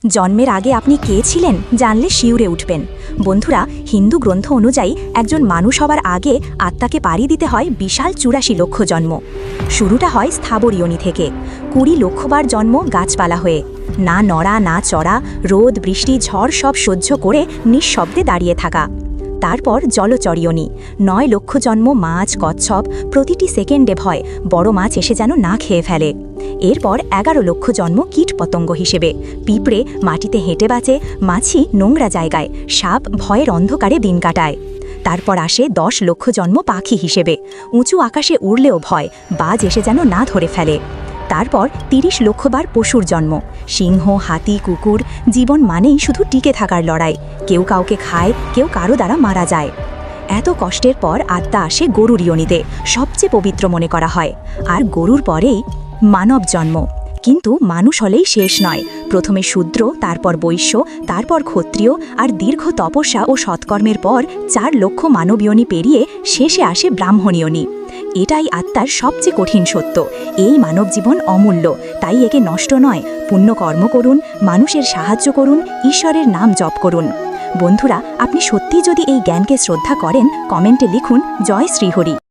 জন্মের আগে আপনি কে ছিলেন জানলে শিউরে উঠবেন। বন্ধুরা, হিন্দু গ্রন্থ অনুযায়ী একজন মানুষ হবার আগে আত্মাকে পাড়ি দিতে হয় বিশাল ৮৪ লক্ষ জন্ম। শুরুটা হয় স্থাবর যোনি থেকে, ২০ লক্ষবার জন্ম গাছপালা হয়ে, না নড়া না চড়া, রোদ বৃষ্টি ঝড় সব সহ্য করে নিঃশব্দে দাঁড়িয়ে থাকা। তারপর জলচর যোনি, ৯ লক্ষ জন্ম মাছ কচ্ছপ, প্রতিটি সেকেন্ডে ভয় বড় মাছ এসে যেন না খেয়ে ফেলে। এরপর ১১ লক্ষ জন্ম কীট পতঙ্গ হিসেবে, পিঁপড়ে মাটিতে হেঁটে বাঁচে, মাছি নোংরা জায়গায়, সাপ ভয়ের অন্ধকারে দিন কাটায়। তারপর আসে ১০ লক্ষ জন্ম পাখি হিসেবে, উঁচু আকাশে উড়লেও ভয়, বাজ এসে যেন না ধরে ফেলে। তারপর ৩০ লক্ষবার পশুর জন্ম, সিংহ হাতি কুকুর, জীবন মানেই শুধু টিকে থাকার লড়াই, কেউ কাউকে খায়, কেউ কারো দ্বারা মারা যায়। এত কষ্টের পর আত্মা আসে গরুর যোনিতে, সবচেয়ে পবিত্র মনে করা হয়, আর গরুর পরেই মানব জন্ম। কিন্তু মানুষ হলেই শেষ নয়, প্রথমে শূদ্র, তারপর বৈশ্য, তারপর ক্ষত্রিয়, আর দীর্ঘ তপস্যা ও সৎকর্মের পর ৪ লক্ষ মানব যোনি পেরিয়ে শেষে আসে ব্রাহ্মণ যোনি। এটাই আত্মার সবচেয়ে কঠিন সত্য। এই মানব জীবন অমূল্য, তাই একে নষ্ট নয়, পুণ্যকর্ম করুন, মানুষের সাহায্য করুন, ঈশ্বরের নাম জপ করুন। বন্ধুরা, আপনি সত্যিই যদি এই জ্ঞানকে শ্রদ্ধা করেন, কমেন্টে লিখুন জয় শ্রীহরি।